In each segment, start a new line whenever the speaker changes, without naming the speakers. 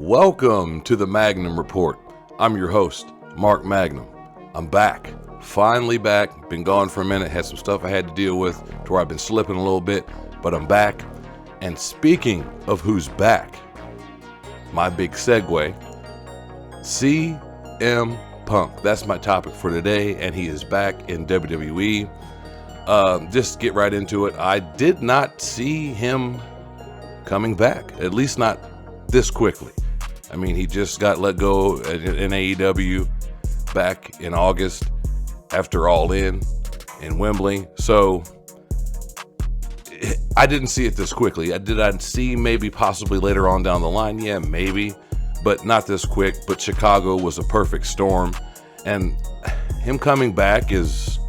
Welcome to the Magnum Report. I'm your host, Mark Magnum. I'm back. Finally back. Been gone for a minute. Had some stuff I had to deal with to where I've been slipping a little bit, but I'm back. And speaking of who's back, my big segue, CM Punk. That's my topic for today, and he is back in WWE. Just get right into it. I did not see him coming back, at least not this quickly. I mean, he just got let go in AEW back in August after All In Wembley. So I didn't see it this quickly. Did I see maybe possibly later on down the line? Yeah, maybe, but not this quick. But Chicago was a perfect storm, and him coming back is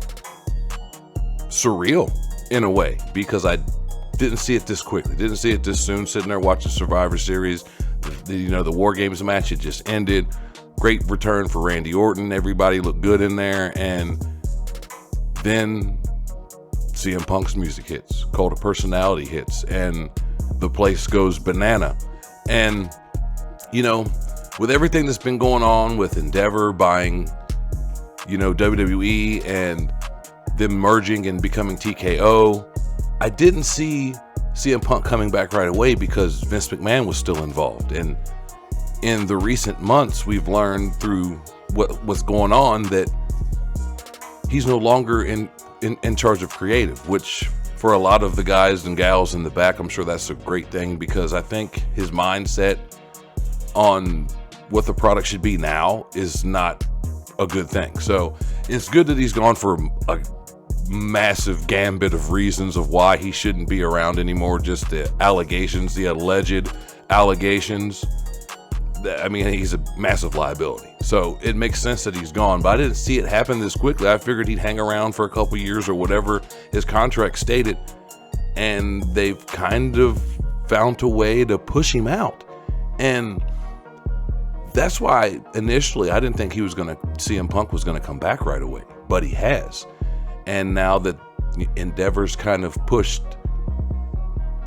surreal in a way because I didn't see it this quickly. Didn't see it this soon. Sitting there watching Survivor Series, the War Games match, it just ended. Great return for Randy Orton. Everybody looked good in there, and then CM Punk's music hits, Cult of Personality hits, and the place goes banana. And with everything that's been going on with Endeavor buying WWE and them merging and becoming TKO, I didn't see CM Punk coming back right away because Vince McMahon was still involved. And in the recent months, we've learned through what's going on that he's no longer in charge of creative, which for a lot of the guys and gals in the back, I'm sure that's a great thing because I think his mindset on what the product should be now is not a good thing. So it's good that he's gone for a massive gambit of reasons of why he shouldn't be around anymore. Just the allegations, the alleged allegations. I mean, he's a massive liability. So it makes sense that he's gone, but I didn't see it happen this quickly. I figured he'd hang around for a couple years or whatever his contract stated, and they've kind of found a way to push him out. And that's why initially I didn't think CM Punk was going to come back right away, but he has. And now that Endeavor's kind of pushed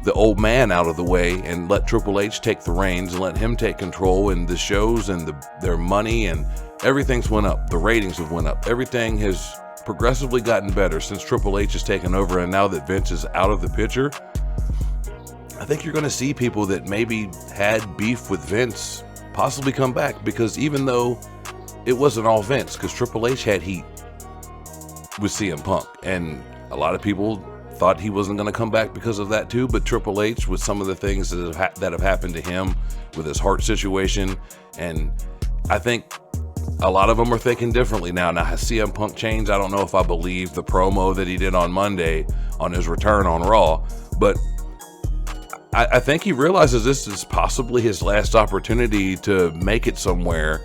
the old man out of the way and let Triple H take the reins and let him take control, and the shows and their money and everything's went up. The ratings have went up. Everything has progressively gotten better since Triple H has taken over, and now that Vince is out of the picture, I think you're going to see people that maybe had beef with Vince possibly come back, because even though it wasn't all Vince, because Triple H had heat with CM Punk, and a lot of people thought he wasn't going to come back because of that too, but Triple H, with some of the things that have happened to him with his heart situation, and I think a lot of them are thinking differently now. Now, has CM Punk changed? I don't know if I believe the promo that he did on Monday on his return on Raw, but I think he realizes this is possibly his last opportunity to make it somewhere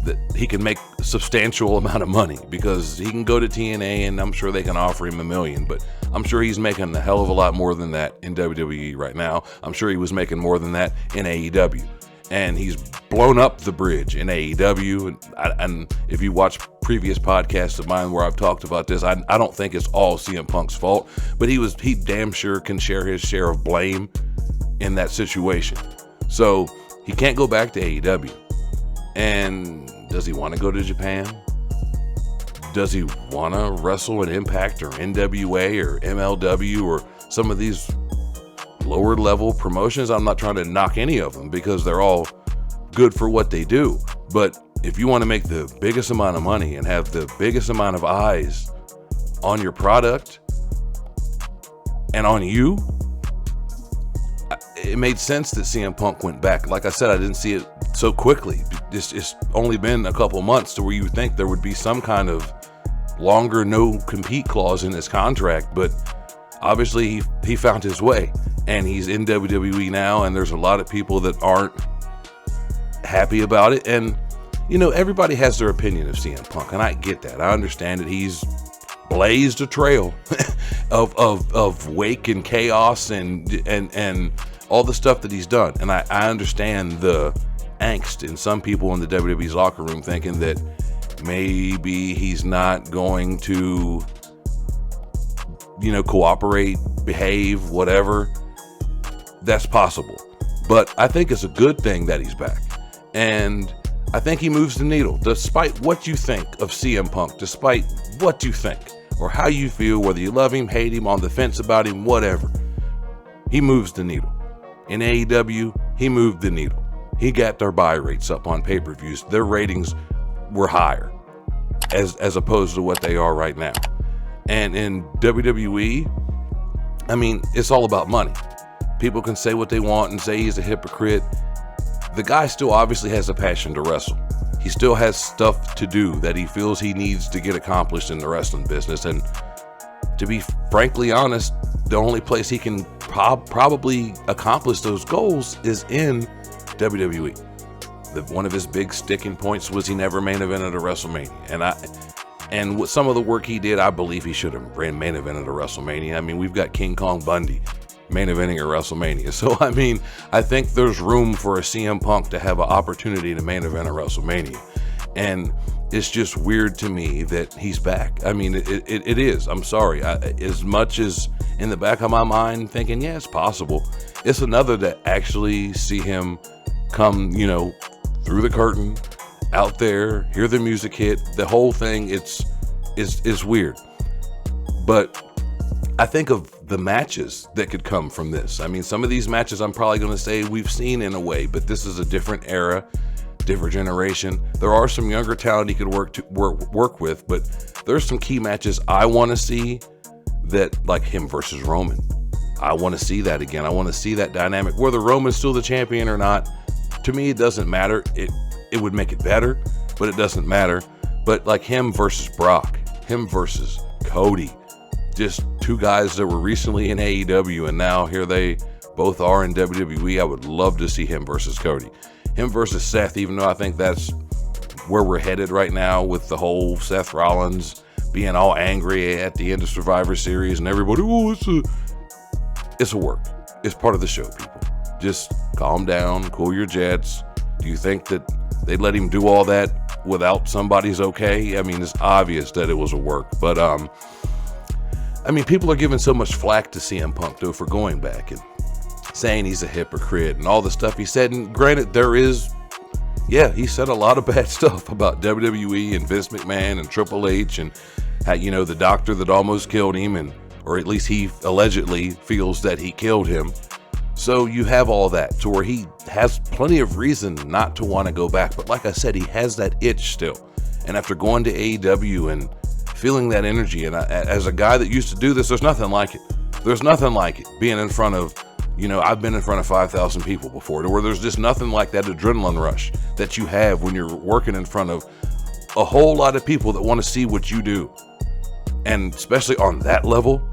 that he can make a substantial amount of money, because he can go to TNA and I'm sure they can offer him $1 million, but I'm sure he's making a hell of a lot more than that in WWE right now. I'm sure he was making more than that in AEW, and he's blown up the bridge in AEW. And if you watch previous podcasts of mine where I've talked about this, I don't think it's all CM Punk's fault, but he damn sure can share his share of blame in that situation. So he can't go back to AEW. And does he want to go to Japan? Does he want to wrestle in Impact or NWA or MLW or some of these lower level promotions? I'm not trying to knock any of them because they're all good for what they do. But if you want to make the biggest amount of money and have the biggest amount of eyes on your product and on you, it made sense that CM Punk went back. Like I said, I didn't see it so quickly. It's only been a couple months to where you would think there would be some kind of longer no compete clause in his contract, but obviously he found his way and he's in WWE now, and there's a lot of people that aren't happy about it. And everybody has their opinion of CM Punk, and I get that. I understand that he's blazed a trail of wake and chaos and all the stuff that he's done, and I understand the angst in some people in the WWE's locker room thinking that maybe he's not going to cooperate, behave, whatever. That's possible. But I think it's a good thing that he's back. And I think he moves the needle. Despite what you think of CM Punk, despite what you think, or how you feel, whether you love him, hate him, on the fence about him, whatever, he moves the needle. In AEW, he moved the needle. He got their buy rates up on pay-per-views. Their ratings were higher as opposed to what they are right now. And in WWE, I mean, it's all about money. People can say what they want and say he's a hypocrite. The guy still obviously has a passion to wrestle. He still has stuff to do that he feels he needs to get accomplished in the wrestling business. And to be frankly honest, the only place he can probably accomplish those goals is in WWE. One of his big sticking points was he never main evented a WrestleMania. And with some of the work he did, I believe he should have main evented a WrestleMania. I mean, we've got King Kong Bundy main eventing a WrestleMania. So, I mean, I think there's room for a CM Punk to have an opportunity to main event a WrestleMania. And it's just weird to me that he's back. I mean, it is. I'm sorry. As much as in the back of my mind thinking, yeah, it's possible, it's another to actually see him come, through the curtain, out there, hear the music hit, the whole thing. It's weird. But I think of the matches that could come from this. I mean, some of these matches I'm probably going to say we've seen in a way, but this is a different era, different generation. There are some younger talent he could work with, but there's some key matches I want to see, that like him versus Roman. I want to see that again. I want to see that dynamic. Whether Roman's still the champion or not, to me, it doesn't matter. It would make it better, but it doesn't matter. But like him versus Brock, him versus Cody, just two guys that were recently in AEW and now here they both are in WWE. I would love to see him versus Cody. Him versus Seth, even though I think that's where we're headed right now with the whole Seth Rollins being all angry at the end of Survivor Series and everybody, it's a work. It's part of the show, people. Just calm down, cool your jets. Do you think that they'd let him do all that without somebody's okay? I mean, it's obvious that it was a work, but I mean, people are giving so much flack to CM Punk, though, for going back and saying he's a hypocrite and all the stuff he said. And granted, he said a lot of bad stuff about WWE and Vince McMahon and Triple H and how, the doctor that almost killed him, or at least he allegedly feels that he killed him. So you have all that to where he has plenty of reason not to want to go back. But like I said, he has that itch still. And after going to AEW and feeling that energy, and as a guy that used to do this, there's nothing like it. There's nothing like it being in front of, I've been in front of 5,000 people before, to where there's just nothing like that adrenaline rush that you have when you're working in front of a whole lot of people that want to see what you do. And especially on that level,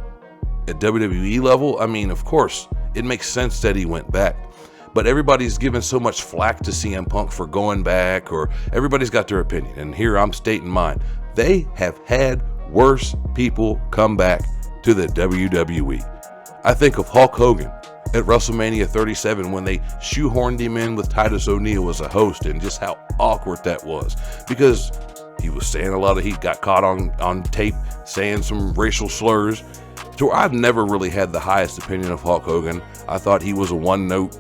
at WWE level, I mean, of course, it makes sense that he went back. But everybody's given so much flack to CM Punk for going back, or everybody's got their opinion. And here I'm stating mine. They have had worse people come back to the WWE. I think of Hulk Hogan at WrestleMania 37 when they shoehorned him in with Titus O'Neil as a host, and just how awkward that was, because he was saying he got caught on tape saying some racial slurs. So I've never really had the highest opinion of Hulk Hogan. I thought he was a one-note,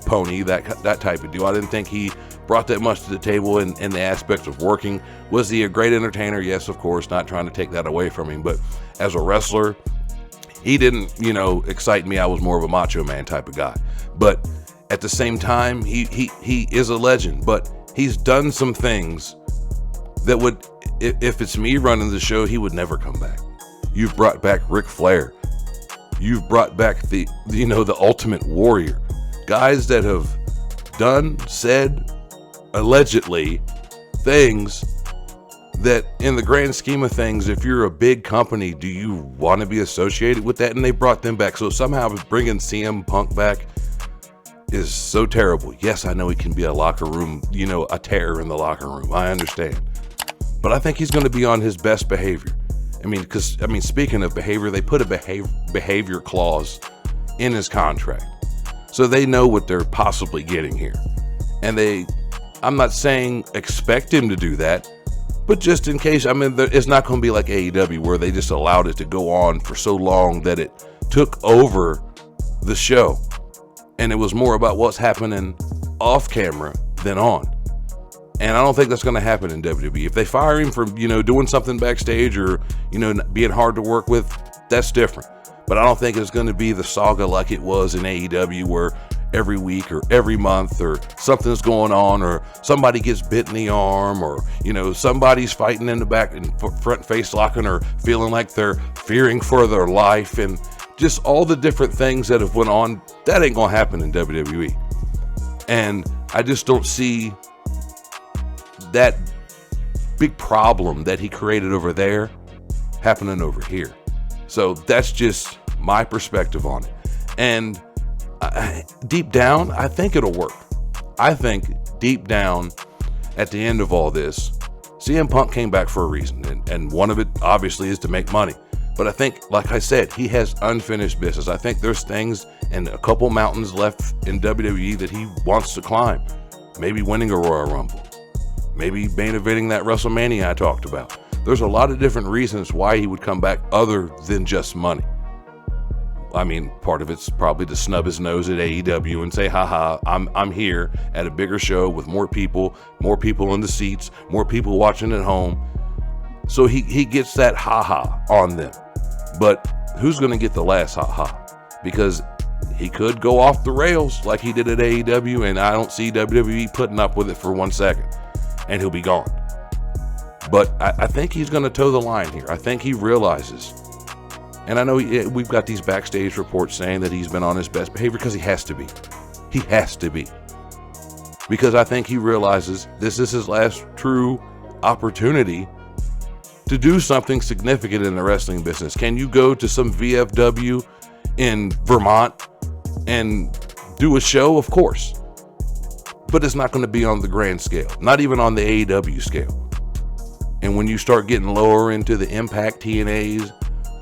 pony, that type of deal. I didn't think he brought that much to the table in the aspect of working. Was he a great entertainer? Yes, of course, not trying to take that away from him. But as a wrestler, he didn't, excite me. I was more of a Macho Man type of guy. But at the same time, he is a legend. But he's done some things that would, if it's me running the show, he would never come back. You've brought back Ric Flair. You've brought back the Ultimate Warrior. Guys that have said, allegedly, things that in the grand scheme of things, if you're a big company, do you want to be associated with that? And they brought them back. So somehow bringing CM Punk back is so terrible. Yes, I know he can be a locker room, a terror in the locker room. I understand. But I think he's going to be on his best behavior. Speaking of behavior, they put a behavior clause in his contract. So they know what they're possibly getting here. And I'm not saying expect him to do that, but just in case, it's not going to be like AEW where they just allowed it to go on for so long that it took over the show. And it was more about what's happening off camera than on. And I don't think that's going to happen in WWE. If they fire him for, doing something backstage or, being hard to work with, that's different. But I don't think it's going to be the saga like it was in AEW, where every week or every month or something's going on, or somebody gets bit in the arm, or, somebody's fighting in the back and front face locking, or feeling like they're fearing for their life, and just all the different things that have went on. That ain't going to happen in WWE. And I just don't see that big problem that he created over there happening over here. So that's just my perspective on it. And deep down, I think it'll work. I think deep down, at the end of all this, CM Punk came back for a reason. And one of it, obviously, is to make money. But I think, like I said, he has unfinished business. I think there's things and a couple mountains left in WWE that he wants to climb. Maybe winning a Royal Rumble. Maybe main eventing that WrestleMania I talked about. There's a lot of different reasons why he would come back other than just money. I mean, part of it's probably to snub his nose at AEW and say, haha, I'm here at a bigger show with more people in the seats, more people watching at home. So he gets that haha on them. But who's going to get the last haha? Because he could go off the rails like he did at AEW, and I don't see WWE putting up with it for 1 second, and he'll be gone. But I think he's going to toe the line here. I think he realizes, and I know we've got these backstage reports saying that he's been on his best behavior, because he has to be. He has to be. Because I think he realizes this is his last true opportunity to do something significant in the wrestling business. Can you go to some VFW in Vermont and do a show? Of course. But it's not going to be on the grand scale. Not even on the AEW scale. And when you start getting lower into the Impact TNAs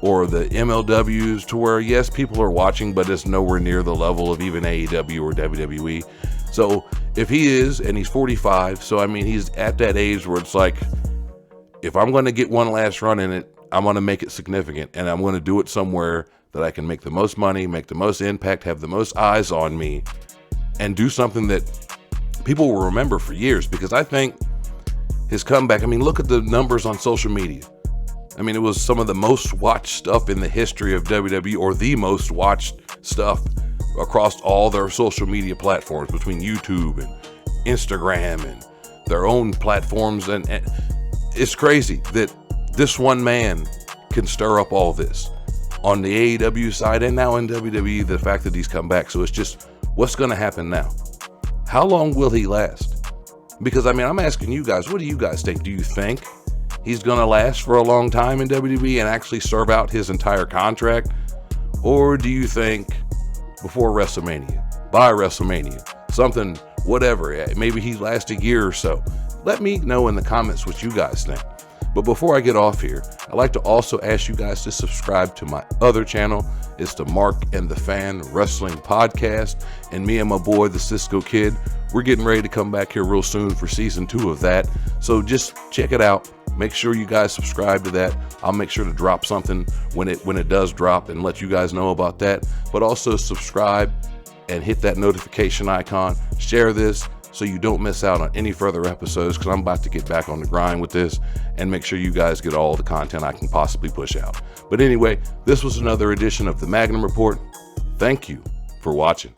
or the MLWs, to where, yes, people are watching, but it's nowhere near the level of even AEW or WWE. So if he is, and he's 45, so I mean, he's at that age where it's like, if I'm going to get one last run in it, I'm going to make it significant, and I'm going to do it somewhere that I can make the most money, make the most impact, have the most eyes on me, and do something that people will remember for years. Because I think his comeback, I mean, look at the numbers on social media. I mean, it was some of the most watched stuff in the history of WWE, or the most watched stuff across all their social media platforms, between YouTube and Instagram and their own platforms. And it's crazy that this one man can stir up all this on the AEW side, and now in WWE, the fact that he's come back. So it's just, what's going to happen now? How long will he last? Because, I mean, I'm asking you guys, what do you guys think? Do you think he's going to last for a long time in WWE and actually serve out his entire contract? Or do you think before WrestleMania, by WrestleMania, something, whatever, maybe he lasts a year or so? Let me know in the comments what you guys think. But before I get off here, I'd like to also ask you guys to subscribe to my other channel. It's the Mark and the Fan Wrestling Podcast. And me and my boy, the Cisco Kid, we're getting ready to come back here real soon for season 2 of that. So just check it out. Make sure you guys subscribe to that. I'll make sure to drop something when it does drop and let you guys know about that. But also subscribe and hit that notification icon. Share this so you don't miss out on any further episodes, because I'm about to get back on the grind with this and make sure you guys get all the content I can possibly push out. But anyway, this was another edition of the Magnum Report. Thank you for watching.